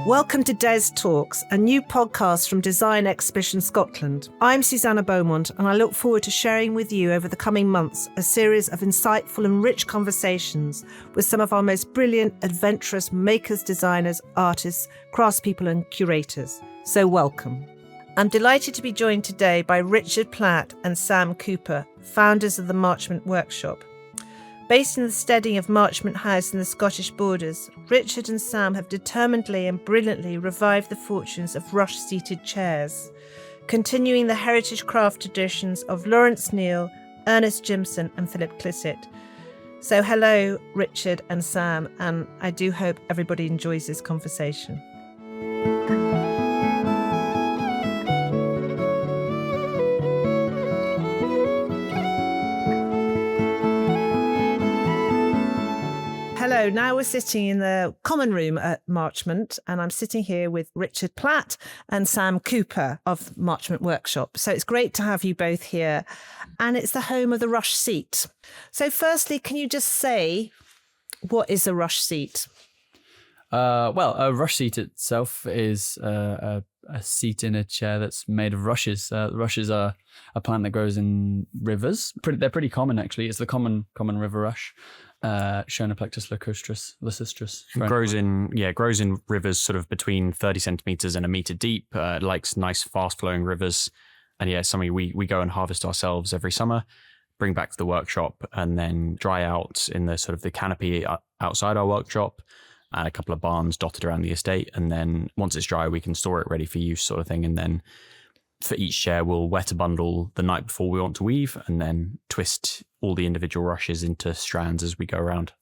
Welcome to Des Talks, a new podcast from Design Exhibition Scotland. I'm Susanna Beaumont, and I look forward to sharing with you over the coming months a series of insightful and rich conversations with some of our most brilliant, adventurous makers, designers, artists, craftspeople and curators. So welcome. I'm delighted to be joined today by Richard Platt and Sam Cooper, founders of the Marchmont Workshop. Based in the steading of Marchmont House in the Scottish borders, Richard and Sam have determinedly and brilliantly revived the fortunes of rush-seated chairs, continuing the heritage craft traditions of Lawrence Neal, Ernest Gimson and Philip Clissett. So hello, Richard and Sam, and I do hope everybody enjoys this conversation. Hello, now we're sitting in the common room at Marchmont, and I'm sitting here with Richard Platt and Sam Cooper of Marchmont Workshop. So it's great to have you both here, and it's the home of the rush seat. So firstly, can you just say, what is a rush seat? Well, a rush seat itself is a seat in a chair that's made of rushes. Rushes are a plant that grows in rivers. They're pretty common, actually. It's the common river rush. Schonoplectus lacustris. Grows in rivers sort of between 30 centimetres and a metre deep. It likes nice, fast-flowing rivers. And yeah, something we go and harvest ourselves every summer, bring back to the workshop, and then dry out in the sort of the canopy outside our workshop, and a couple of barns dotted around the estate. And then once it's dry, we can store it ready for use, sort of thing. And then for each chair, we'll wet a bundle the night before we want to weave, and then twist all the individual rushes into strands as we go around.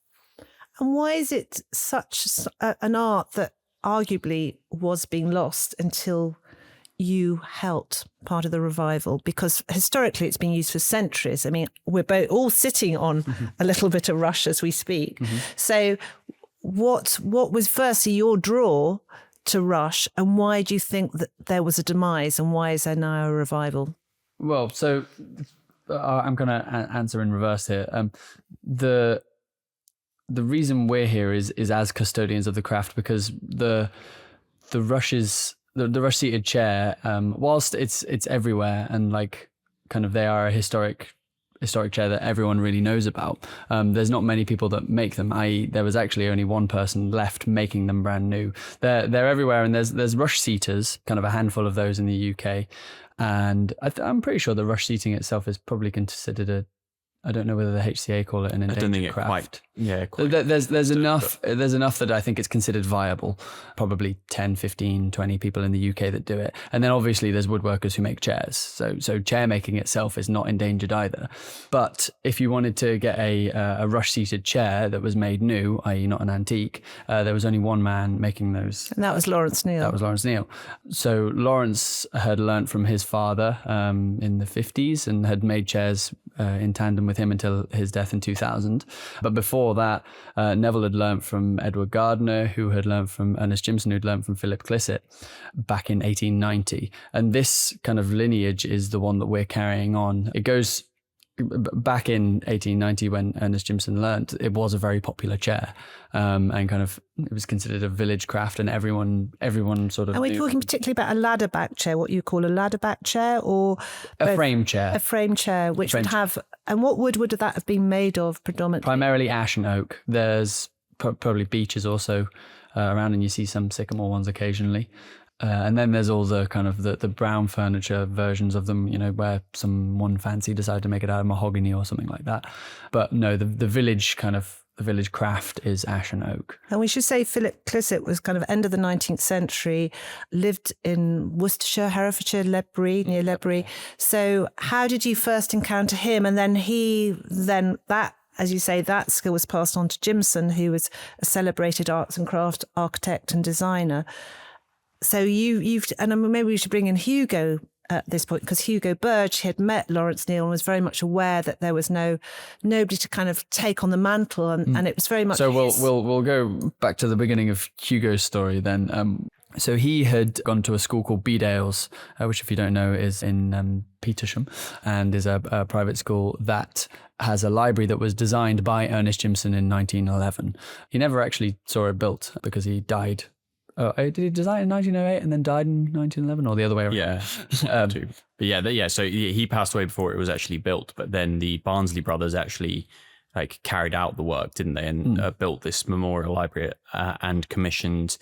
And why is it such an art that arguably was being lost until you helped part of the revival? Because historically it's been used for centuries. I mean, we're both all sitting on a little bit of rush as we speak. Mm-hmm. So what was firstly your draw to rush, and why do you think that there was a demise, and why is there now a revival? Well, so I'm going to answer in reverse here. The reason we're here is as custodians of the craft, because the rushes, the rush seated chair, whilst it's everywhere and like kind of they are a historic chair that everyone really knows about. There's not many people that make them. There was actually only one person left making them brand new. They're everywhere, and there's rush seaters, kind of a handful of those in the UK. And I'm pretty sure the rush seating itself is probably considered I don't know whether the HCA call it an endangered craft. I don't think it quite. Yeah, quite. There's enough that I think it's considered viable. Probably 10, 15, 20 people in the UK that do it. And then obviously there's woodworkers who make chairs. So chair making itself is not endangered either. But if you wanted to get a rush seated chair that was made new, i.e. not an antique, there was only one man making those. And that was Lawrence Neal. So Lawrence had learnt from his father in the 50s and had made chairs in tandem with him until his death in 2000. But before that, Neville had learnt from Edward Gardner, who had learnt from Ernest Gimson, who'd learnt from Philip Clissett back in 1890. And this kind of lineage is the one that we're carrying on. It goes back in 1890 when Ernest Gimson learnt. It was a very popular chair, and kind of it was considered a village craft, and everyone sort of. Are we talking particularly about a ladder back chair, what you call a ladder back chair, or a frame chair? A frame chair, which would have. And what wood would that have been made of predominantly? Primarily ash and oak. There's probably beeches also around, and you see some sycamore ones occasionally. And then there's all the kind of the brown furniture versions of them, where someone fancy decided to make it out of mahogany or something like that. But no, the village craft is ash and oak. And we should say Philip Clissett was kind of end of the 19th century, lived in Worcestershire, Herefordshire, near Ledbury. So how did you first encounter him? And then that, as you say, that skill was passed on to Gimson, who was a celebrated arts and craft architect and designer. So and maybe we should bring in Hugo at this point, because Hugo Burge had met Lawrence Neal and was very much aware that there was nobody to kind of take on the mantle, and it was very much. So we'll go back to the beginning of Hugo's story then. So he had gone to a school called Bedales, which, if you don't know, is in Petersham, and is a private school that has a library that was designed by Ernest Gimson in 1911. He never actually saw it built because he died did he design in 1908 and then died in 1911, or the other way around? Yeah. But yeah, so he passed away before it was actually built. But then the Barnsley brothers actually like carried out the work, didn't they? And built this memorial library and commissioned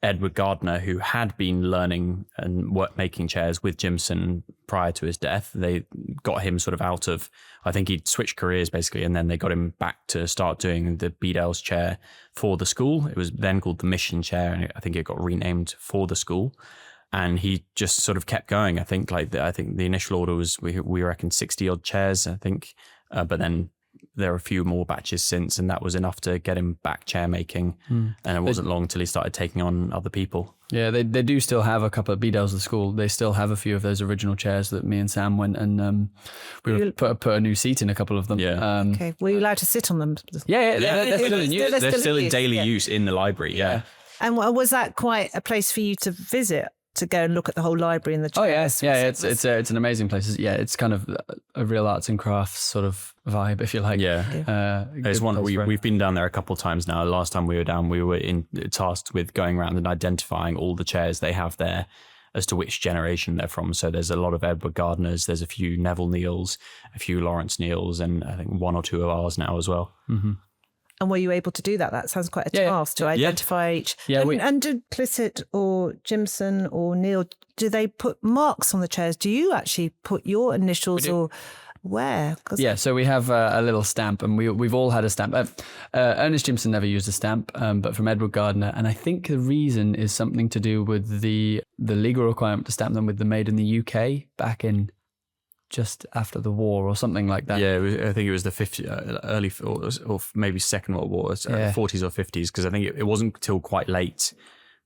Edward Gardner, who had been learning and making chairs with Gimson prior to his death. They got him sort of out of, I think he'd switched careers basically, and then they got him back to start doing the Bedales chair for the school. It was then called the Mission chair, and I think it got renamed for the school. And he just sort of kept going. I think the initial order was we reckon 60 odd chairs, I think, but then there were a few more batches since, and that was enough to get him back chair making. And it wasn't long till he started taking on other people. Yeah, they do still have a couple of Bedales at the school. They still have a few of those original chairs that me and Sam went and we put a new seat in a couple of them. Yeah. Okay, were you allowed to sit on them? Yeah, they're still in use. They're still in daily use in the library. Yeah. And was that quite a place for you to visit? To go and look at the whole library and the chairs? It's an amazing place. Yeah, it's kind of a real arts and crafts sort of vibe, if you like. There's one we've been down there a couple of times now. Last time we were down, we were tasked with going around and identifying all the chairs they have there as to which generation they're from. So there's a lot of Edward Gardners, there's a few Neville Neals, a few Lawrence Neals, and I think one or two of ours now as well. Mm-hmm. And were you able to do that? That sounds quite a task to identify each. Yeah, and did Clissett or Gimson or Neal, do they put marks on the chairs? Do you actually put your initials or where? So we have a little stamp, and we've all had a stamp. Ernest Gimson never used a stamp, but from Edward Gardner. And I think the reason is something to do with the legal requirement to stamp them with the Made in the UK back in just after the war or something like that. Yeah, I think it was the 50s, early or maybe Second World War, 40s or 50s, because I think it wasn't until quite late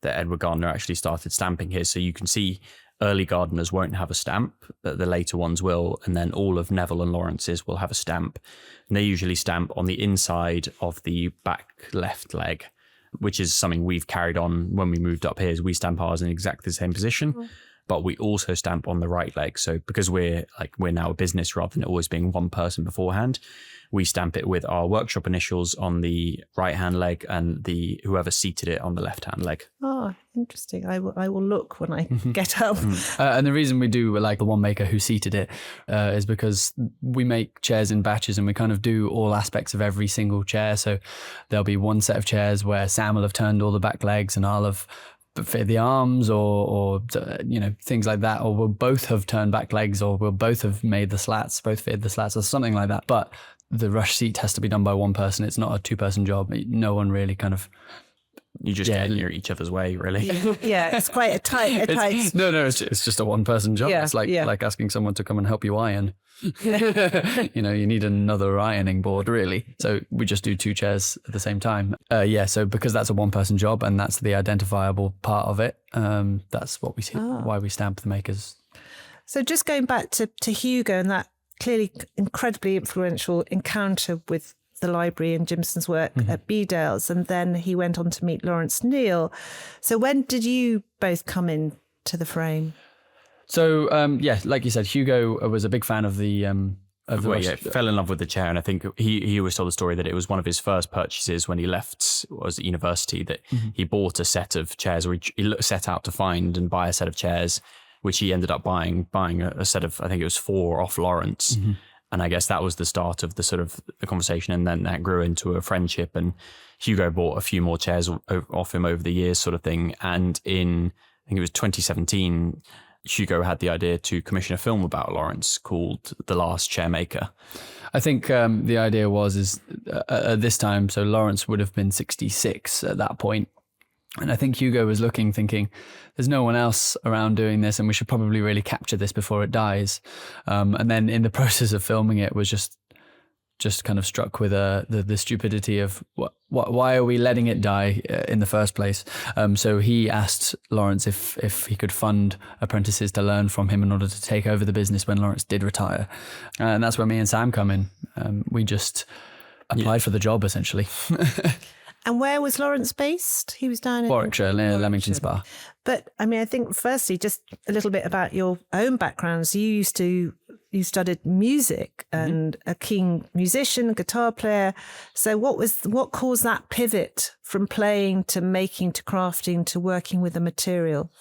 that Edward Gardner actually started stamping his. So you can see early Gardners won't have a stamp, but the later ones will, and then all of Neville and Lawrence's will have a stamp. And they usually stamp on the inside of the back left leg, which is something we've carried on when we moved up here. Is we stamp ours in exactly the same position. Mm-hmm. But we also stamp on the right leg. So because we're now a business rather than always being one person beforehand, we stamp it with our workshop initials on the right hand leg and whoever seated it on the left hand leg. Oh, interesting. I will look when I get up. And the reason we do like the one maker who seated it is because we make chairs in batches and we kind of do all aspects of every single chair. So there'll be one set of chairs where Sam will have turned all the back legs and I'll have fit the arms or things like that, or we'll both have turned back legs, or we'll both have made the slats, both fitted the slats or something like that. But the rush seat has to be done by one person. It's not a two-person job. No one really kind of... You just get in each other's way, really. Yeah, it's quite a tight... No, it's just a one-person job. Yeah, it's like asking someone to come and help you iron. You need another ironing board, really. So we just do two chairs at the same time. So because that's a one-person job and that's the identifiable part of it, that's what we see, why we stamp the makers. So just going back to Hugo and that clearly incredibly influential encounter with the library and Gimson's work at Bedales, and then he went on to meet Lawrence Neal. So when did you both come into the frame? So like you said, Hugo was a big fan of the fell in love with the chair, and I think he always told the story that it was one of his first purchases when he was at university, that he bought a set of chairs, or he set out to find and buy a set of chairs, which he ended up buying a set of, I think it was 4 off Lawrence. And I guess that was the start of the sort of the conversation, and then that grew into a friendship, and Hugo bought a few more chairs off him over the years sort of thing. And in, I think it was 2017, Hugo had the idea to commission a film about Lawrence called The Last Chairmaker. I think the idea was at this time, so Lawrence would have been 66 at that point. And I think Hugo was thinking, there's no one else around doing this and we should probably really capture this before it dies. And then in the process of filming it was just kind of struck with the stupidity of why are we letting it die in the first place? So he asked Lawrence if he could fund apprentices to learn from him in order to take over the business when Lawrence did retire. And that's where me and Sam come in. We just applied for the job, essentially. And where was Lawrence based? He was down in Warwickshire, near Leamington Spa. But I mean, I think firstly, just a little bit about your own backgrounds. You used to you studied music and a keen musician, guitar player. So what caused that pivot from playing to making to crafting to working with the material?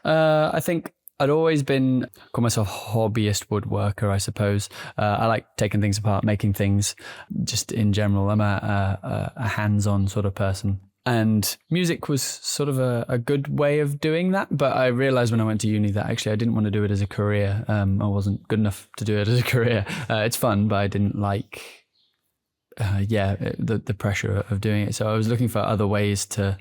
I think I'd always call myself hobbyist woodworker, I suppose. I like taking things apart, making things. Just in general, I'm a hands-on sort of person. And music was sort of a good way of doing that. But I realized when I went to uni that actually I didn't want to do it as a career. I wasn't good enough to do it as a career. It's fun, but I didn't like, the pressure of doing it. So I was looking for other ways to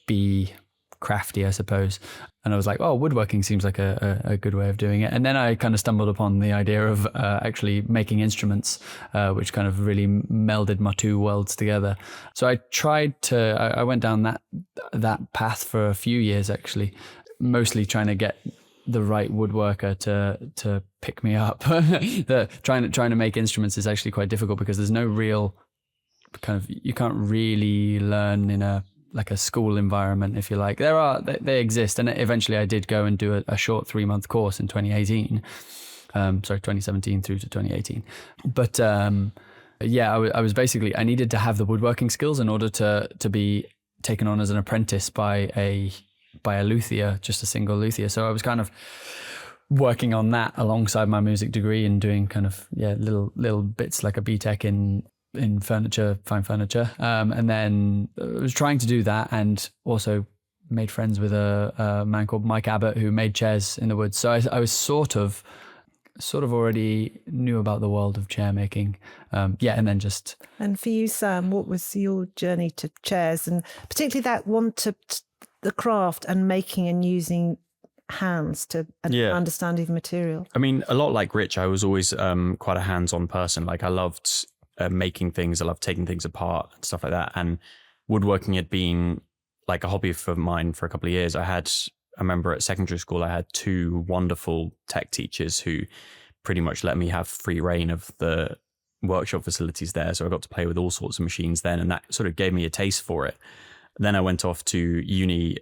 be crafty, I suppose. And I was like, woodworking seems like a good way of doing it. And then I kind of stumbled upon the idea of actually making instruments, which kind of really melded my two worlds together. So I went down that path for a few years, actually, mostly trying to get the right woodworker to pick me up. Trying to make instruments is actually quite difficult because there's no real you can't really learn in a school environment, if you like. They exist, and eventually I did go and do a short 3-month course in 2018. 2017 through to 2018. But I was basically, I needed to have the woodworking skills in order to be taken on as an apprentice by a luthier, just a single luthier. So I was kind of working on that alongside my music degree and doing kind of little bits like a BTEC in furniture, fine furniture. And then I was trying to do that and also made friends with a man called Mike Abbott who made chairs in the woods. So I was sort of already knew about the world of chair making. And then just... And for you, Sam, what was your journey to chairs and particularly that one to the craft and making and using hands to understand even material? I mean, a lot like Rich, I was always quite a hands-on person. Like I loved making things. I love taking things apart and stuff like that. And woodworking had been like a hobby for mine for a couple of years. I remember at secondary school, I had 2 wonderful tech teachers who pretty much let me have free reign of the workshop facilities there. So I got to play with all sorts of machines then, and that sort of gave me a taste for it. Then I went off to uni,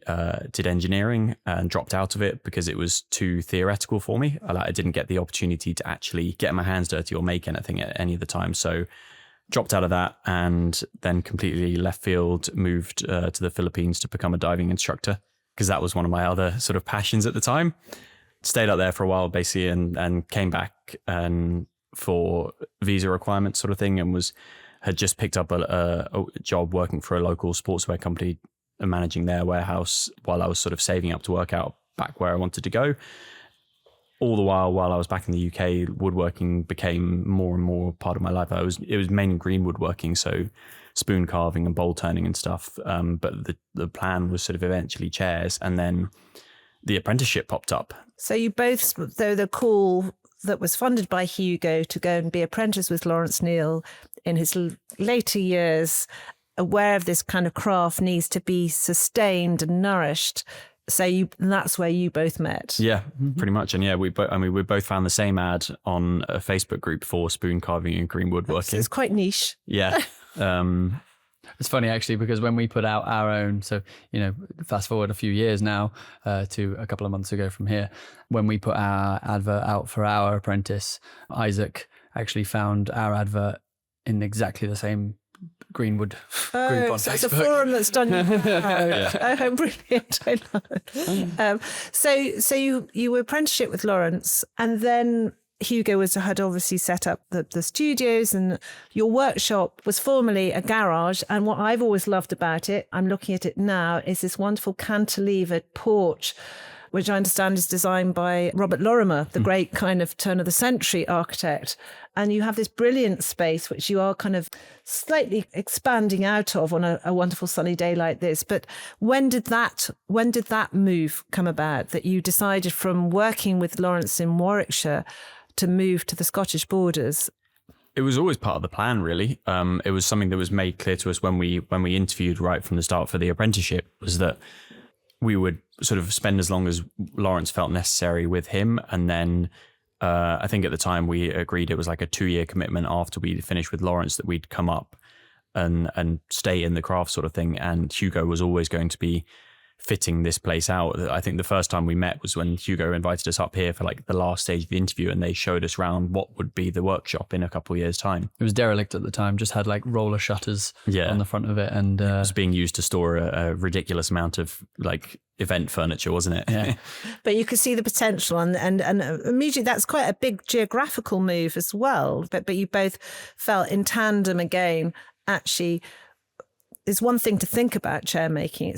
did engineering and dropped out of it because it was too theoretical for me. I didn't get the opportunity to actually get my hands dirty or make anything at any of the time. So dropped out of that and then completely left field, moved to the Philippines to become a diving instructor because that was one of my other sort of passions at the time. Stayed out there for a while basically and came back and for visa requirements sort of thing and had just picked up a job working for a local sportswear company and managing their warehouse while I was sort of saving up to work out back where I wanted to go. All the while I was back in the UK, woodworking became more and more part of my life. It was mainly green woodworking, so spoon carving and bowl turning and stuff. But the plan was sort of eventually chairs, and then the apprenticeship popped up. So you both, though the call that was funded by Hugo to go and be apprentice with Lawrence Neal in his later years, aware of this kind of craft needs to be sustained and nourished. So that's where you both met. Yeah, pretty much. And we both found the same ad on a Facebook group for spoon carving and green woodworking. It's quite niche. Yeah. It's funny actually, because when we put out our own, so, fast forward a few years now to a couple of months ago from here, when we put our advert out for our apprentice, Isaac actually found our advert in exactly the same Greenwood group on so Facebook. It's a forum that's done. Oh, brilliant! I love it. So you were apprenticeship with Lawrence, and then Hugo had obviously set up the studios, and your workshop was formerly a garage. And what I've always loved about it, I'm looking at it now, is this wonderful cantilevered porch, which I understand is designed by Robert Lorimer, the great kind of turn of the century architect. And you have this brilliant space, which you are kind of slightly expanding out of on a wonderful sunny day like this. But when did that move come about, that you decided from working with Lawrence in Warwickshire to move to the Scottish borders? It was always part of the plan, really. It was something that was made clear to us when we interviewed right from the start for the apprenticeship, was that we would sort of spend as long as Lawrence felt necessary with him. And then I think at the time we agreed it was like a 2-year commitment after we finished with Lawrence that we'd come up and stay in the craft sort of thing. And Hugo was always going to be fitting this place out. I think the first time we met was when Hugo invited us up here for like the last stage of the interview, and they showed us around what would be the workshop in a couple of years' time. It was derelict at the time, just had like roller shutters on the front of it, and it was being used to store a ridiculous amount of like event furniture, wasn't it? Yeah. But you could see the potential, and immediately that's quite a big geographical move as well. But you both felt in tandem again. Actually, it's one thing to think about chair making.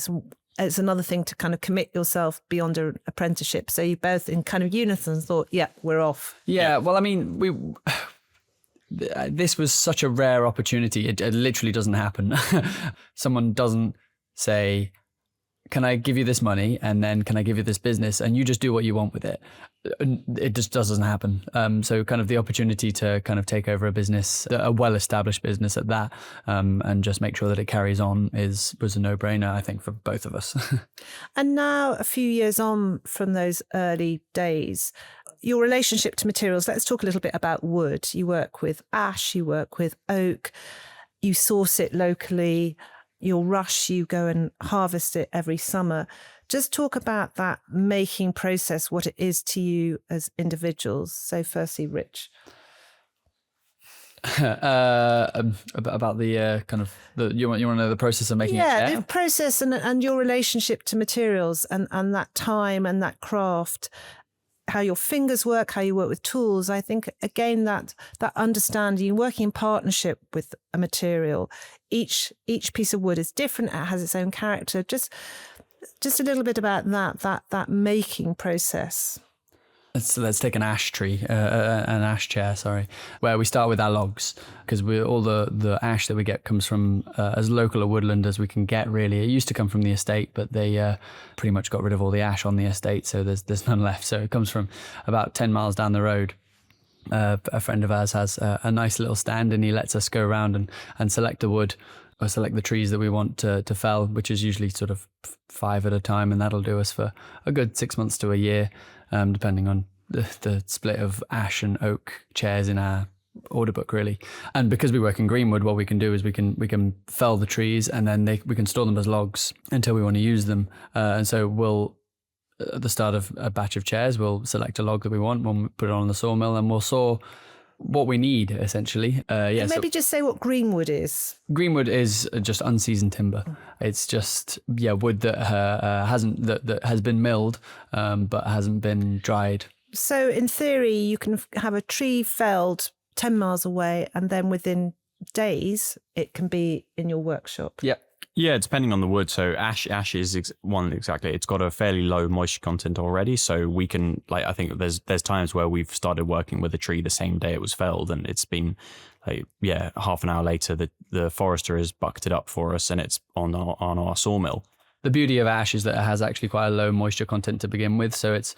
It's another thing to kind of commit yourself beyond an apprenticeship. So you both in kind of unison thought, yeah, we're off. Yeah. Well, I mean, this was such a rare opportunity. It literally doesn't happen. Someone doesn't say, can I give you this money? And then can I give you this business? And you just do what you want with it. It just doesn't happen. So kind of the opportunity to kind of take over a business, a well-established business at that, and just make sure that it carries on was a no-brainer, I think, for both of us. And now, a few years on from those early days, your relationship to materials, let's talk a little bit about wood. You work with ash, you work with oak, you source it locally. You'll rush, you go and harvest it every summer. Just talk about that making process, what it is to you as individuals. So firstly, Rich. About the kind of you want to know the process of making a chair? The process and your relationship to materials and that time and that craft, how your fingers work, how you work with tools. I think, again, that understanding, working in partnership with a material. Each piece of wood is different. It has its own character. Just a little bit about that making process. Let's take an ash chair, where we start with our logs, because all the ash that we get comes from as local a woodland as we can get, really. It used to come from the estate, but they pretty much got rid of all the ash on the estate, so there's none left. So it comes from about 10 miles down the road. A friend of ours has a nice little stand, and he lets us go around and select the wood, or select the trees that we want to fell, which is usually sort of 5 at a time, and that'll do us for a good 6 months to a year, depending on the split of ash and oak chairs in our order book, really. And because we work in greenwood, what we can do is we can fell the trees, and then we can store them as logs until we want to use them. And so we'll, at the start of a batch of chairs, we'll select a log that we want, we'll put it on the sawmill, and we'll saw what we need, essentially. Maybe just say what greenwood is. Greenwood is just unseasoned timber. It's just wood that that has been milled, but hasn't been dried. So in theory, you can have a tree felled 10 miles away, and then within days it can be in your workshop. Yeah, depending on the wood. So ash is one exactly. It's got a fairly low moisture content already, so we can, like, I think there's times where we've started working with a tree the same day it was felled, and it's been half an hour later the forester has bucked it up for us, and it's on our sawmill. The beauty of ash is that it has actually quite a low moisture content to begin with, so it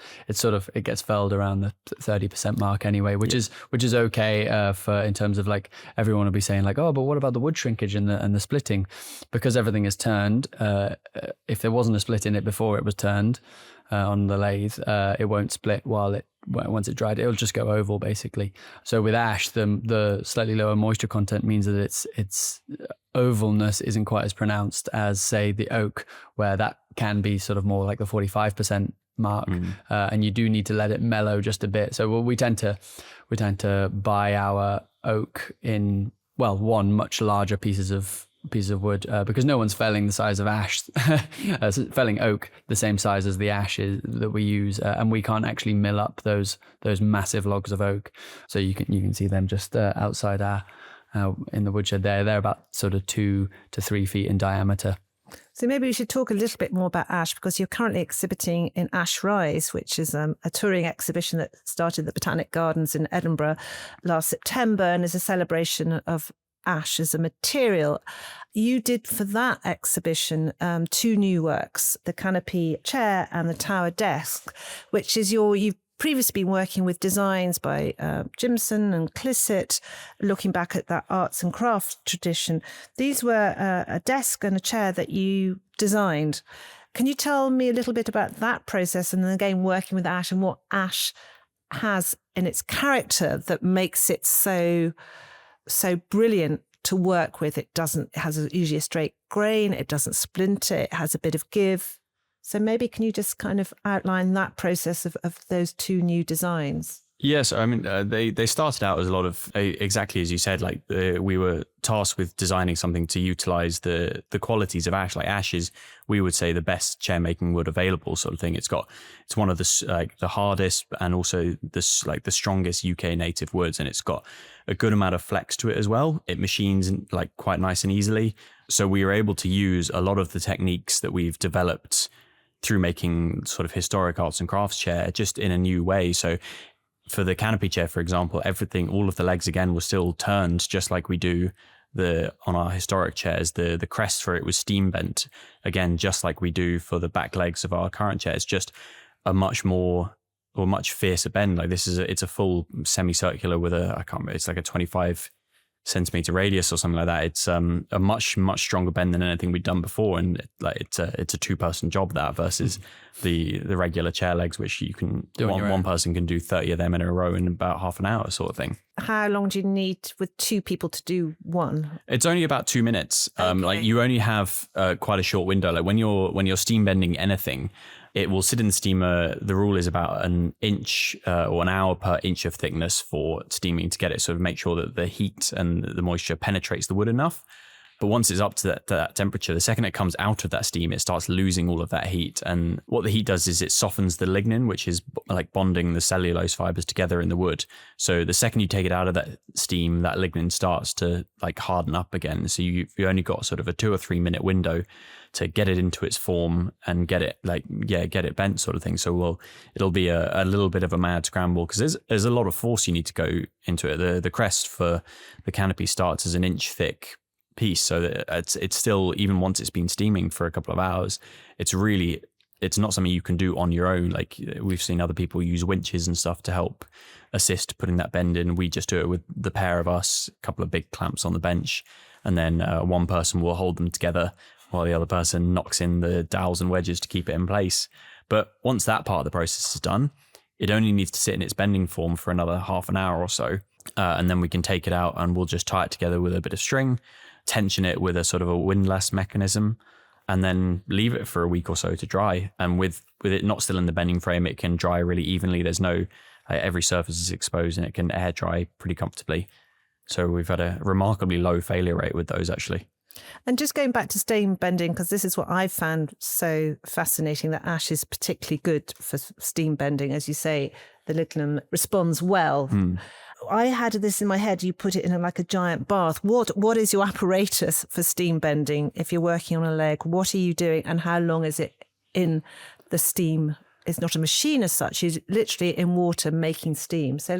gets felled around the 30% mark anyway, which is okay for, in terms of, like, everyone will be saying, like, oh, but what about the wood shrinkage and the splitting? Because everything is turned. If there wasn't a split in it before it was turned on the lathe, it won't split once it's dried. It'll just go oval, basically. So with ash, the slightly lower moisture content means that its ovalness isn't quite as pronounced as, say, the oak, where that can be sort of more like the 45% mark, and you do need to let it mellow just a bit. So we tend to buy our oak in, one, much larger pieces of wood, because no one's felling the size of ash, felling oak the same size as the ash is that we use, and we can't actually mill up those massive logs of oak. So you can see them just outside our in the woodshed there. They're about sort of 2 to 3 feet in diameter. So maybe we should talk a little bit more about ash, because you're currently exhibiting in Ash Rise, which is a touring exhibition that started at the Botanic Gardens in Edinburgh last September, and is a celebration of ash as a material. You did for that exhibition 2 new works, the canopy chair and the tower desk, which is you've previously been working with designs by Gimson and Clissett, looking back at that arts and crafts tradition. These were a desk and a chair that you designed. Can you tell me a little bit about that process, and then again working with ash and what ash has in its character that makes it so brilliant to work with? It has usually a straight grain, it doesn't splinter, it has a bit of give. So maybe can you just kind of outline that process of those two new designs? Yes, I mean, they started out as a lot of, exactly as you said, like we were tasked with designing something to utilize the qualities of ash. Like ash is, we would say, the best chair making wood available, sort of thing. It's one of the hardest and also the strongest UK native woods, and it's got a good amount of flex to it as well. It machines like quite nice and easily. So we were able to use a lot of the techniques that we've developed through making sort of historic arts and crafts chair just in a new way. So for the canopy chair, for example, all of the legs again were still turned just like we do on our historic chairs. The crest for it was steam bent, again, just like we do for the back legs of our current chairs, just a much fiercer bend. Like it's a full semicircular with it's like a 25 centimeter radius or something like that. It's a much stronger bend than anything we'd done before, and it's a 2-person job that versus the regular chair legs, which you can one person can do 30 of them in a row in about half an hour, sort of thing. How long do you need with 2 people to do one? It's only about 2 minutes. Okay. Like you only have quite a short window. Like when you're steam bending anything, it will sit in the steamer. The rule is about an inch or an hour per inch of thickness for steaming to get it, sort of make sure that the heat and the moisture penetrates the wood enough. But once it's up to that temperature, the second it comes out of that steam, it starts losing all of that heat. And what the heat does is it softens the lignin, which is like bonding the cellulose fibers together in the wood. So the second you take it out of that steam, that lignin starts to like harden up again. So you only got sort of a 2 or 3 minute window to get it into its form and get it bent, sort of thing. So it'll be a little bit of a mad scramble because there's a lot of force you need to go into it. The crest for the canopy starts as an inch thick piece, so it's still, even once it's been steaming for a couple of hours, it's not something you can do on your own. Like we've seen other people use winches and stuff to help assist putting that bend in. We just do it with the pair of us, a couple of big clamps on the bench, and then one person will hold them together while the other person knocks in the dowels and wedges to keep it in place. But once that part of the process is done, it only needs to sit in its bending form for another half an hour or so, and then we can take it out and we'll just tie it together with a bit of string, tension it with a sort of a windlass mechanism, and then leave it for a week or so to dry. And with it not still in the bending frame, it can dry really evenly. There's no every surface is exposed and it can air dry pretty comfortably. So we've had a remarkably low failure rate with those, actually. And just going back to steam bending, because this is what I've found so fascinating, that ash is particularly good for steam bending. As you say, the lignin responds well. I had this in my head, you put it in like a giant bath. What is your apparatus for steam bending? If you're working on a leg, what are you doing and how long is it in the steam? It's not a machine as such, it's literally in water making steam. So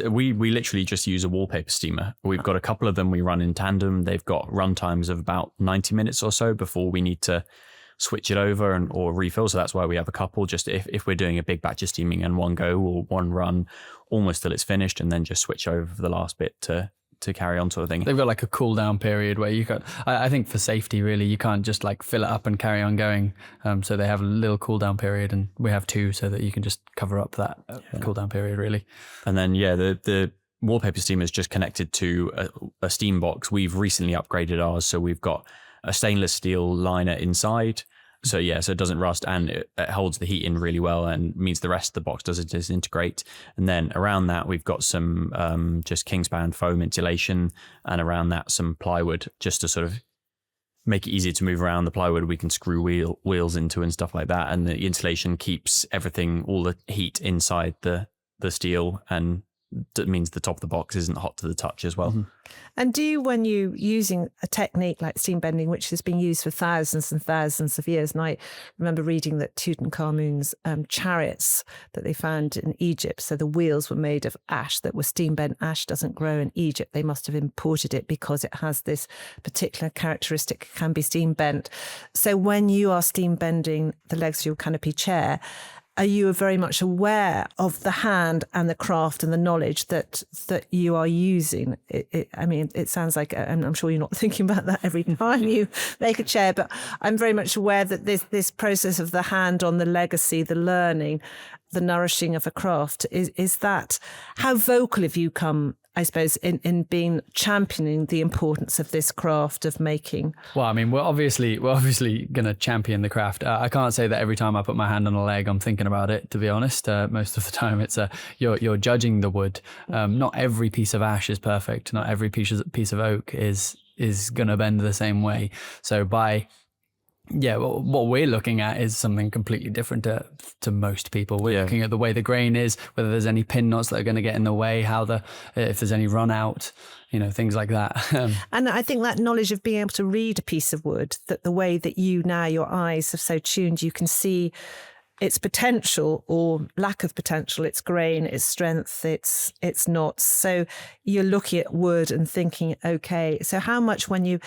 we literally just use a wallpaper steamer. We've got a couple of them we run in tandem. They've got run times of about 90 minutes or so before we need to switch it over or refill. So that's why we have a couple, just if we're doing a big batch of steaming in one go or one run almost till it's finished, and then just switch over for the last bit to carry on, sort of thing. They've got like a cool down period where you got, I think for safety really, you can't just like fill it up and carry on going. So they have a little cool down period, and we have 2 so that you can just cover up that cool down period really. And then the wallpaper steamer is just connected to a steam box. We've recently upgraded ours, so we've got a stainless steel liner inside. So it doesn't rust, and it holds the heat in really well, and means the rest of the box doesn't disintegrate. And then around that, we've got some just Kingspan foam insulation, and around that some plywood, just to sort of make it easier to move around. The plywood we can screw wheels into and stuff like that, and the insulation keeps everything, all the heat inside the steel, and that means the top of the box isn't hot to the touch as well. And do you, when you're using a technique like steam bending, which has been used for thousands and thousands of years, and I remember reading that Tutankhamun's chariots that they found in Egypt, so the wheels were made of ash that were steam bent. Ash doesn't grow in Egypt. They must have imported it because it has this particular characteristic, it can be steam bent. So when you are steam bending the legs of your canopy chair, are you very much aware of the hand and the craft and the knowledge that you are using? It sounds like, and I'm sure you're not thinking about that every time you make a chair, but I'm very much aware that this process of the hand on the legacy, the learning, the nourishing of a craft, is that, how vocal have you come I suppose, in being championing the importance of this craft of making? Well, I mean, we're obviously going to champion the craft. I can't say that every time I put my hand on a leg, I'm thinking about it. To be honest, most of the time it's you're judging the wood. Not every piece of ash is perfect. Not every piece of oak is going to bend the same way. So what we're looking at is something completely different to most people. We're looking at the way the grain is, whether there's any pin knots that are going to get in the way, if there's any run out, things like that. And I think that knowledge of being able to read a piece of wood, that the way that your eyes have so tuned, you can see its potential or lack of potential, its grain, its strength, its knots. So you're looking at wood and thinking, okay, so how much when you've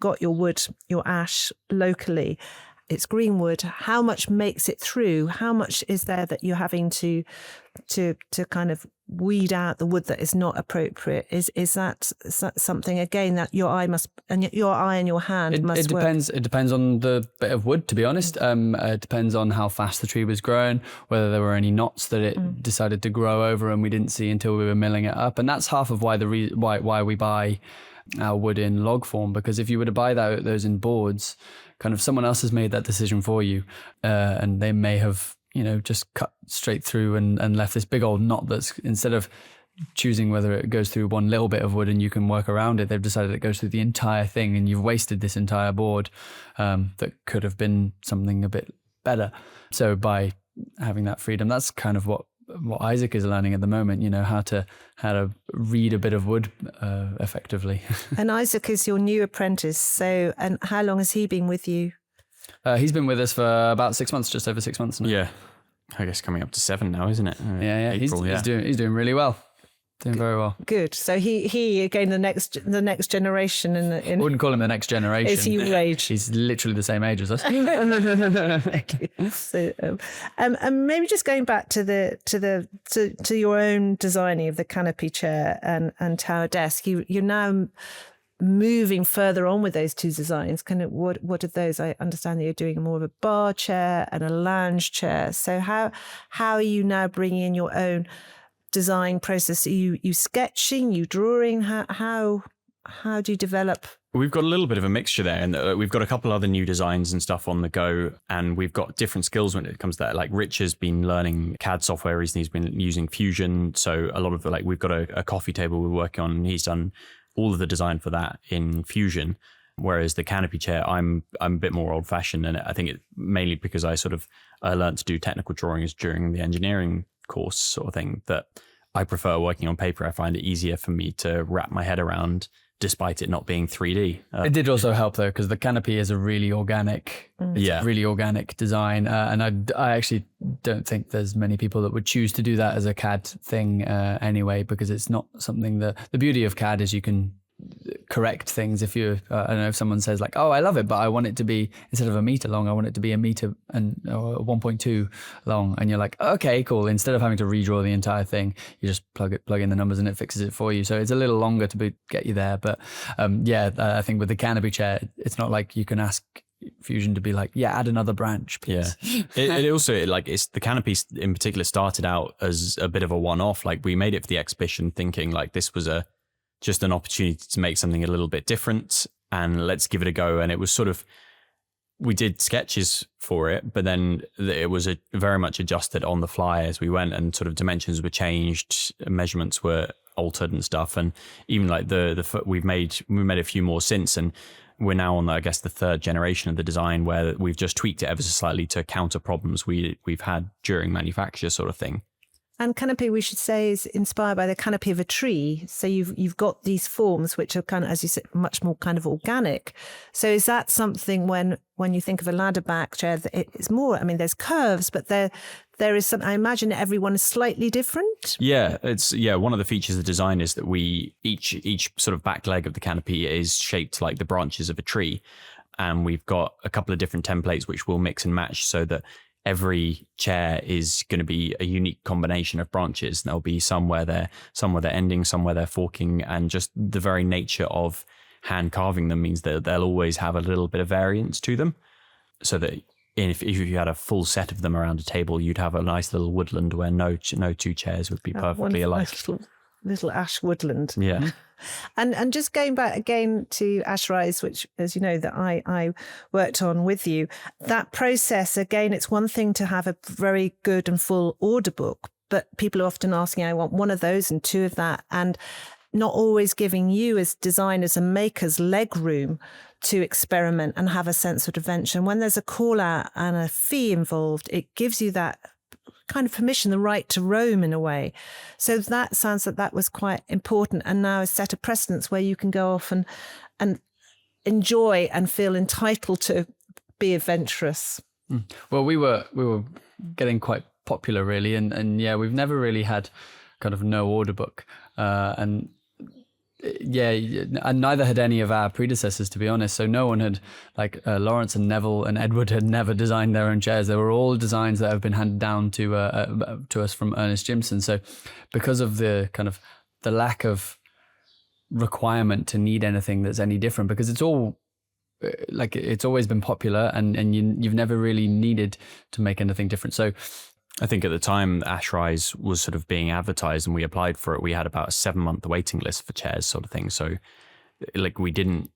got your wood, your ash locally, it's green wood, how much makes it through? How much is there that you're having to kind of weed out the wood that is not appropriate? Is that something again that your eye and your hand must work? It depends on the bit of wood, to be honest. It depends on how fast the tree was growing, whether there were any knots that it decided to grow over and we didn't see until we were milling it up. And that's half of why why we buy our wood in log form, because if you were to buy those in boards, kind of someone else has made that decision for you, and they may have just cut straight through and left this big old knot that's, instead of choosing whether it goes through one little bit of wood and you can work around it, they've decided it goes through the entire thing, and you've wasted this entire board that could have been something a bit better. So by having that freedom, that's kind of what Isaac is learning at the moment, how to read a bit of wood effectively. And Isaac is your new apprentice. So, and how long has he been with you? He's been with us for about 6 months, just over 6 months now. Yeah, I guess coming up to 7 now, isn't it? Yeah. April, he's doing really well. Doing very well. Good. So he again the next generation I wouldn't call him the next generation. Is he your age? He's literally the same age as us. So, and maybe just going back to your own designing of the canopy chair and tower desk. You're now moving further on with those two designs. Kind of what are those? I understand that you're doing more of a bar chair and a lounge chair. So how are you now bringing in your own design process? Are you sketching, you drawing? How do you develop? We've got a little bit of a mixture there, and we've got a couple other new designs and stuff on the go, and we've got different skills when it comes to that. Like Rich has been learning CAD software recently. He's been using Fusion, so a lot of we've got a coffee table we're working on, and he's done all of the design for that in Fusion. Whereas the canopy chair, I'm a bit more old fashioned, and I think it mainly because I learned to do technical drawings during the engineering course sort of thing, that I prefer working on paper. I find it easier for me to wrap my head around, despite it not being 3D. It did also help though, because the canopy is a really organic, really organic design, and I actually don't think there's many people that would choose to do that as a CAD thing anyway, because it's not something that the beauty of CAD is you can correct things. If you I don't know, if someone says like, oh, I love it, but I want it to be, instead of a meter long, I want it to be a meter and 1.2 long, and you're like, okay, cool. Instead of having to redraw the entire thing, you just plug in the numbers and it fixes it for you. So it's a little longer to get you there, but I think with the canopy chair, it's not like you can ask Fusion to be like, add another branch, please. It also it's the canopy in particular started out as a bit of a one-off. Like we made it for the exhibition thinking like this was just an opportunity to make something a little bit different, and let's give it a go. And it was we did sketches for it, but then it was very much adjusted on the fly as we went, and sort of dimensions were changed, measurements were altered and stuff. And even like we made a few more since, and we're now on, I guess, the third generation of the design, where we've just tweaked it ever so slightly to counter problems we've had during manufacture sort of thing. And canopy, we should say, is inspired by the canopy of a tree. So you've got these forms which are kind of, as you said, much more kind of organic. So is that something when you think of a ladder back chair, that it's more, I mean, there's curves, but there is some, I imagine everyone is slightly different. Yeah, one of the features of the design is that each sort of back leg of the canopy is shaped like the branches of a tree. And we've got a couple of different templates which we'll mix and match, so that every chair is going to be a unique combination of branches. There'll be some where they're ending, some where they're forking, and just the very nature of hand carving them means that they'll always have a little bit of variance to them. So that if you had a full set of them around a table, you'd have a nice little woodland where no two chairs would be perfectly alike. little ash woodland. Yeah. And just going back again to Ash Rise, which, as you know, that I worked on with you, that process, again, it's one thing to have a very good and full order book, but people are often asking, I want one of those and two of that, and not always giving you as designers and makers leg room to experiment and have a sense of adventure. And when there's a call out and a fee involved, it gives you that kind of permission, the right to roam in a way. So that sounds like that was quite important, and now a set of precedents where you can go off and enjoy and feel entitled to be adventurous. Well, we were getting quite popular, really, and yeah, we've never really had kind of no order book, and neither had any of our predecessors, to be honest. So no one had, like Lawrence and Neville and Edward, had never designed their own chairs. They were all designs that have been handed down to us from Ernest Gimson. So because of the kind of the lack of requirement to need anything that's any different, because it's all like it's always been popular, and you've never really needed to make anything different. So I think at the time Ash Rise was sort of being advertised and we applied for it, we had about a 7-month waiting list for chairs, sort of thing. So like we just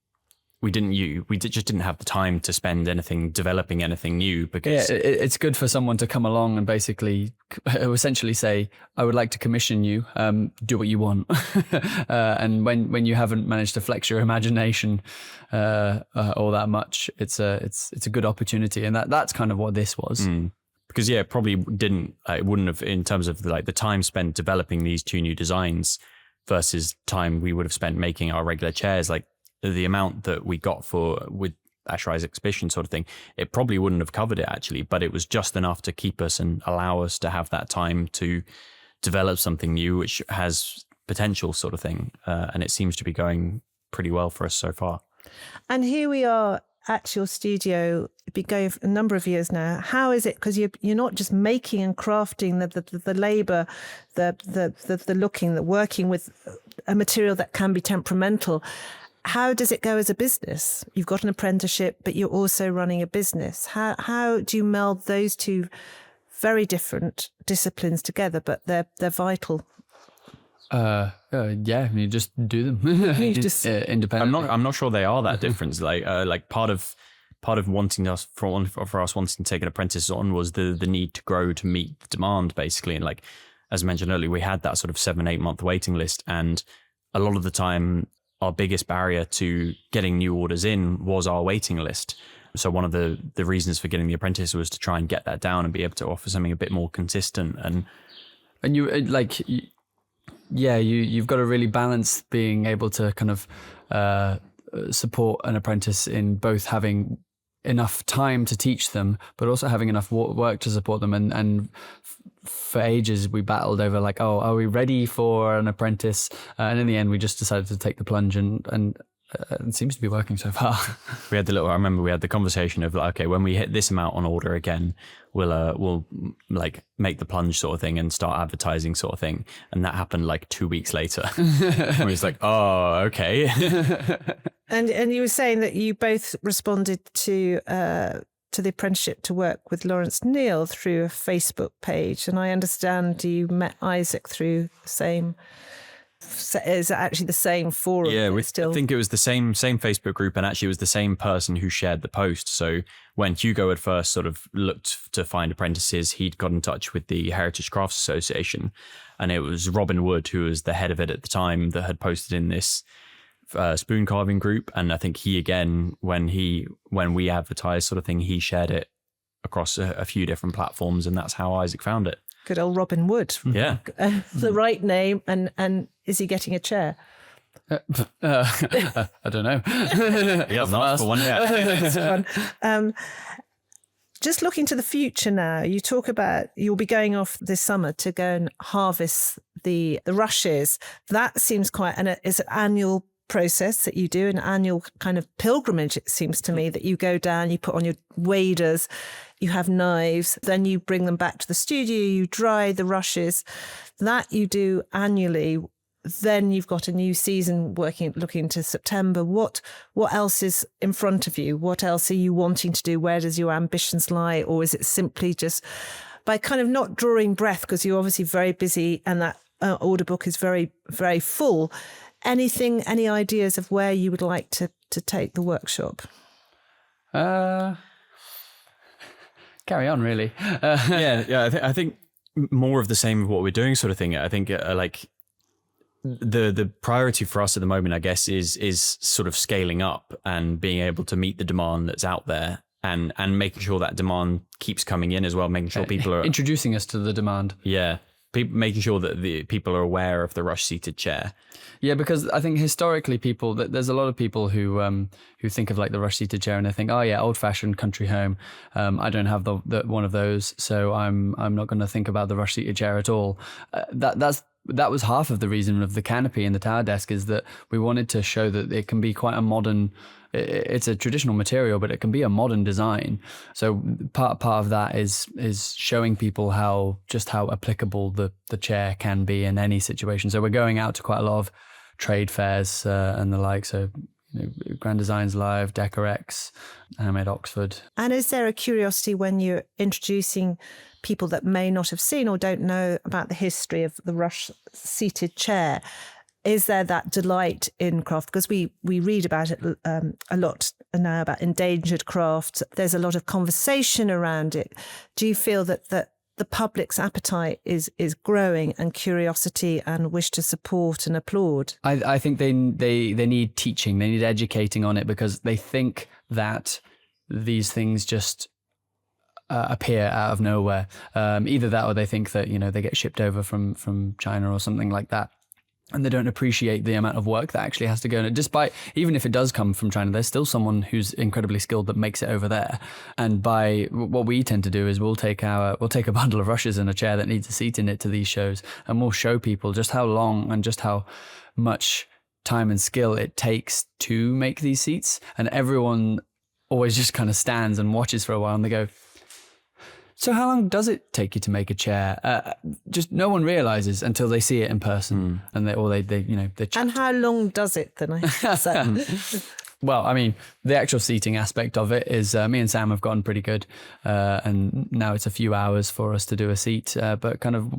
didn't have the time to spend anything developing anything new, because it's good for someone to come along and basically essentially say, I would like to commission you, do what you want. And when you haven't managed to flex your imagination all that much, it's a good opportunity, and that's kind of what this was. Because it probably it wouldn't have, in terms of like the time spent developing these two new designs versus time we would have spent making our regular chairs, like the amount that we got with Ash Rise Exhibition sort of thing, it probably wouldn't have covered it actually, but it was just enough to keep us and allow us to have that time to develop something new, which has potential, sort of thing. And it seems to be going pretty well for us so far. And here we are at your studio, been going for a number of years now. How is it? Because you're not just making and crafting the labour, the looking, the working with a material that can be temperamental. How does it go as a business? You've got an apprenticeship, but you're also running a business. How do you meld those two very different disciplines together, but they're vital? You just do them. You just independently. I'm not sure they are that different. Like part of wanting us for us wanting to take an apprentice on was the need to grow to meet the demand, basically. And like as mentioned earlier, we had that sort of 7-8 month waiting list, and a lot of the time our biggest barrier to getting new orders in was our waiting list. So one of the reasons for getting the apprentice was to try and get that down and be able to offer something a bit more consistent. And you like. Yeah, you've got to really balance being able to kind of support an apprentice in both having enough time to teach them, but also having enough work to support them. And for ages we battled over like, oh, are we ready for an apprentice? And in the end, we just decided to take the plunge, and it seems to be working so far. I remember we had the conversation of like, okay, when we hit this amount on order again, we'll like make the plunge sort of thing and start advertising sort of thing. And that happened like 2 weeks later. It was like, oh, okay. And you were saying that you both responded to the apprenticeship to work with Lawrence Neal through a Facebook page. And I understand you met Isaac through the same. Is it actually the same forum? Yeah, I think it was the same Facebook group, and actually it was the same person who shared the post. So when Hugo had first sort of looked to find apprentices, he'd got in touch with the Heritage Crafts Association, and it was Robin Wood, who was the head of it at the time, that had posted in this spoon carving group. And I think he, again, when we advertised sort of thing, he shared it across a few different platforms, and that's how Isaac found it. Good old Robin Wood. Yeah. The right name. And is he getting a chair? I don't know. Yeah, not for one yet. Just looking to the future now, you talk about you'll be going off this summer to go and harvest the rushes. That seems it's an annual process that you do, an annual kind of pilgrimage, it seems to me, that you go down, you put on your waders, you have knives, then you bring them back to the studio, you dry the rushes. That you do annually. Then you've got a new season looking to September. What else is in front of you? What else are you wanting to do? Where does your ambitions lie? Or is it simply just by kind of not drawing breath, because you're obviously very busy, and that order book is very, very full. Any ideas of where you would like to take the workshop? Carry on, really. I think more of the same of what we're doing, sort of thing. I think like the priority for us at the moment, I guess, is sort of scaling up and being able to meet the demand that's out there, and making sure that demand keeps coming in as well, making sure people are introducing us to the demand. Yeah. Making sure that the people are aware of the rush seated chair. Yeah, because I think historically there's a lot of people who think of like the rush seated chair and they think, oh yeah, old fashioned country home. I don't have the one of those, so I'm not going to think about the rush seated chair at all. That was half of the reason of the canopy and the tower desk, is that we wanted to show that it can be quite a modern. It's a traditional material, but it can be a modern design. So part of that is showing people how applicable the chair can be in any situation. So we're going out to quite a lot of trade fairs and the like. So Grand Designs Live, Decorex, Handmade Oxford. And is there a curiosity when you're introducing people that may not have seen or don't know about the history of the rush seated chair? Is there that delight in craft? Because we read about it a lot now, about endangered craft. There's a lot of conversation around it. Do you feel that the public's appetite is growing, and curiosity and wish to support and applaud? I think they need teaching. They need educating on it, because they think that these things just appear out of nowhere. Either that, or they think that they get shipped over from China or something like that. And they don't appreciate the amount of work that actually has to go in it. Despite, even if it does come from China, there's still someone who's incredibly skilled that makes it over there. And by what we tend to do is we'll take a bundle of rushes and a chair that needs a seat in it to these shows, and we'll show people just how long and just how much time and skill it takes to make these seats. And everyone always just kind of stands and watches for a while, and they go, so how long does it take you to make a chair? Just no one realizes until they see it in person, and they chat. And how long does it then? Well, I mean, the actual seating aspect of it is me and Sam have gotten pretty good, and now it's a few hours for us to do a seat. But kind of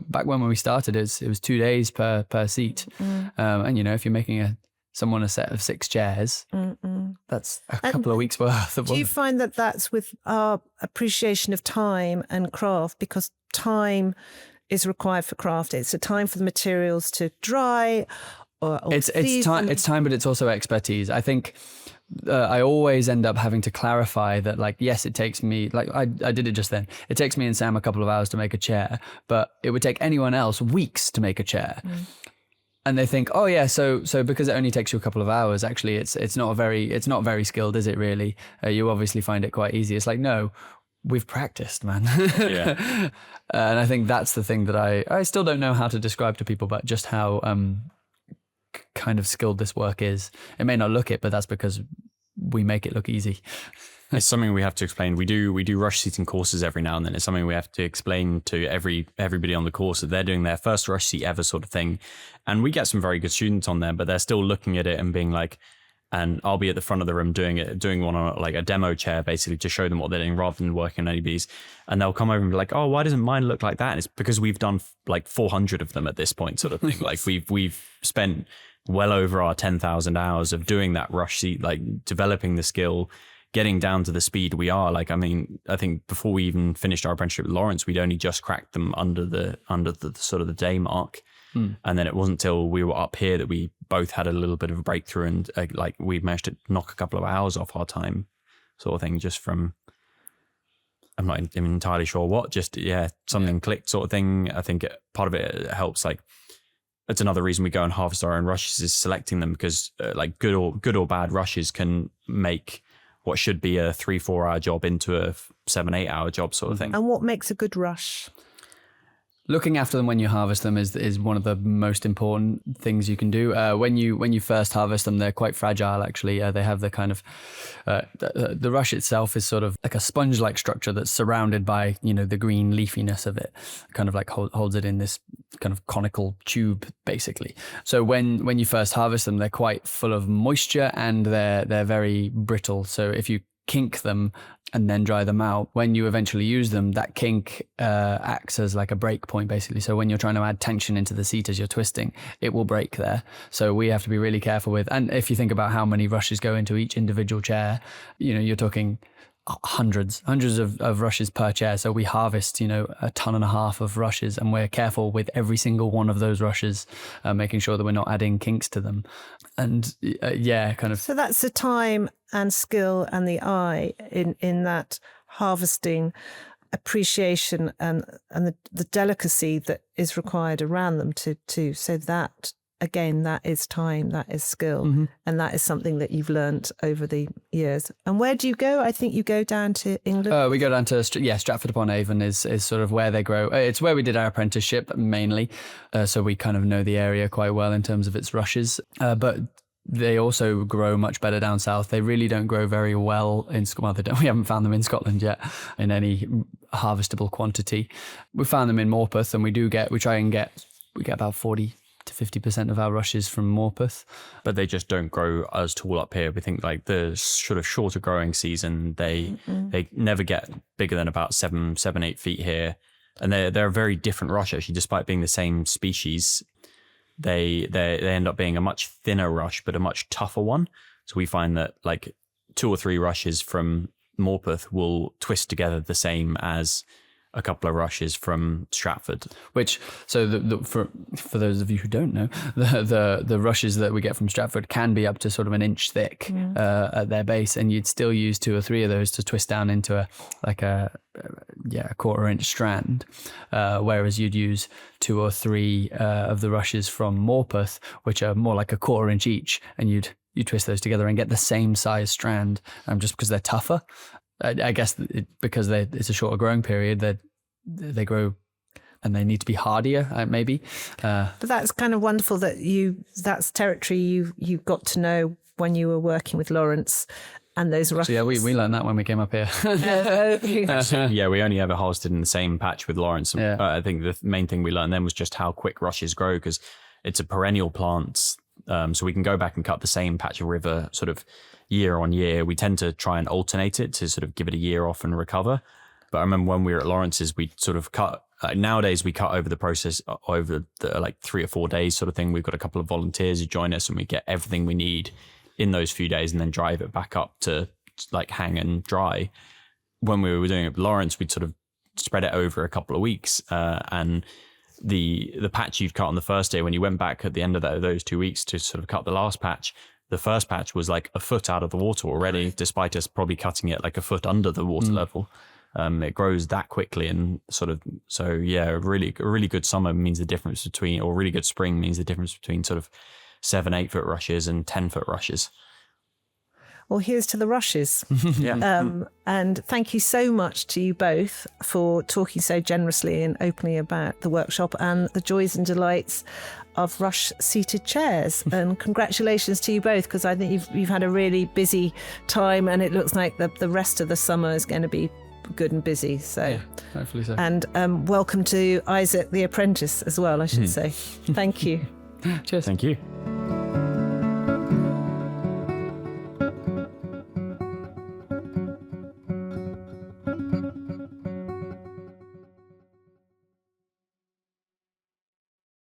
back when we started, it was 2 days per seat, and if you're making someone a set of 6 chairs, that's a couple of weeks worth of work. Do you find that that's with our appreciation of time and craft, because time is required for craft? It's a time for the materials to dry, or it's time, but it's also expertise. I think I always end up having to clarify that, like, yes, it takes me, like I did it just then. It takes me and Sam a couple of hours to make a chair, but it would take anyone else weeks to make a chair. And they think, oh yeah, so because it only takes you a couple of hours, actually it's not very skilled, is it really? You obviously find it quite easy. It's like, no, we've practiced, man. Yeah. And I think that's the thing that I still don't know how to describe to people, but just how kind of skilled this work is. It may not look it, but that's because we make it look easy. It's something we have to explain. We do rush seating courses every now and then. It's something we have to explain to everybody on the course, that they're doing their first rush seat ever, sort of thing. And we get some very good students on there, but they're still looking at it and being like, and I'll be at the front of the room doing one on like a demo chair, basically to show them what they're doing rather than working on ABs. And they'll come over and be like, oh, why doesn't mine look like that? And it's because we've done like 400 of them at this point, sort of thing. Like we've spent well over our 10,000 hours of doing that rush seat, like developing the skill, getting down to the speed we are. Like, I mean, I think before we even finished our apprenticeship with Lawrence, we'd only just cracked them under the sort of the day mark. And then it wasn't until we were up here that we both had a little bit of a breakthrough, and like we managed to knock a couple of hours off our time, sort of thing, just from, I'm not entirely sure what, just, something clicked, sort of thing. I think part of it helps, like, that's another reason we go and harvest our own rushes, is selecting them, because like good or bad rushes can make what should be a 3-4 hour job into a 7-8 hour job, sort of thing. And what makes a good rush? Looking after them when you harvest them is one of the most important things you can do. When you first harvest them, they're quite fragile, actually. They have the kind of the rush itself is sort of like a sponge-like structure that's surrounded by the green leafiness of it, kind of like holds it in this kind of conical tube, basically. So when you first harvest them, they're quite full of moisture, and they're very brittle. So if you kink them and then dry them out, when you eventually use them, that kink acts as like a break point, basically. So when you're trying to add tension into the seat as you're twisting, it will break there. So we have to be really careful with, and if you think about how many rushes go into each individual chair, you're talking hundreds of rushes per chair. So we harvest, 1.5 tons of rushes, and we're careful with every single one of those rushes, making sure that we're not adding kinks to them. And kind of. So that's the time and skill and the eye in that harvesting, appreciation and the delicacy that is required around them to so that. Again, that is time, that is skill, and that is something that you've learnt over the years. And where do you go? I think you go down to England? We go down to, Stratford-upon-Avon is sort of where they grow. It's where we did our apprenticeship mainly, so we kind of know the area quite well in terms of its rushes. But they also grow much better down south. They really don't grow very well in Scotland. We haven't found them in Scotland yet in any harvestable quantity. We found them in Morpeth, and we get about 40 to 50% of our rushes from Morpeth. But they just don't grow as tall up here. We think like the sort of shorter growing season, they never get bigger than about 7-8 feet here. And they're a very different rush, actually, despite being the same species. They end up being a much thinner rush, but a much tougher one. So we find that like 2 or 3 rushes from Morpeth will twist together the same as a couple of rushes from Stratford. Which, so for those of you who don't know, the rushes that we get from Stratford can be up to sort of an inch thick at their base, and you'd still use 2 or 3 of those to twist down into a 1/4 inch strand, whereas you'd use 2 or 3 of the rushes from Morpeth, which are more like a 1/4 inch each, and you twist those together and get the same size strand, just because they're tougher. I guess because it's a shorter growing period, they grow and they need to be hardier, maybe. But that's kind of wonderful that that's territory you got to know when you were working with Lawrence and those rushes. So yeah, we learned that when we came up here. Yeah, we only ever harvested in the same patch with Lawrence. Yeah. I think the main thing we learned then was just how quick rushes grow, because it's a perennial plant. So we can go back and cut the same patch of river sort of year on year. We tend to try and alternate it to sort of give it a year off and recover. But I remember when we were at Lawrence's, we sort of cut, nowadays we cut over the process over the like 3 or 4 days sort of thing. We've got a couple of volunteers who join us, and we get everything we need in those few days and then drive it back up to like hang and dry. When we were doing it with Lawrence, we'd sort of spread it over a couple of weeks, and the patch you'd cut on the first day, when you went back at the end of those 2 weeks to sort of cut the last patch, the first patch was like a foot out of the water already, despite us probably cutting it like a foot under the water level. It grows that quickly, and sort of, so yeah, a really good summer means the difference between, or really good spring means the difference between sort of 7-8 foot rushes and 10 foot rushes. Well, here's to the rushes. Yeah. And thank you so much to you both for talking so generously and openly about the workshop and the joys and delights of rush-seated chairs. And congratulations to you both, because I think you've had a really busy time, and it looks like the rest of the summer is going to be good and busy. So, yeah, hopefully so. And welcome to Isaac the apprentice as well, I should say. Thank you. Cheers. Thank you.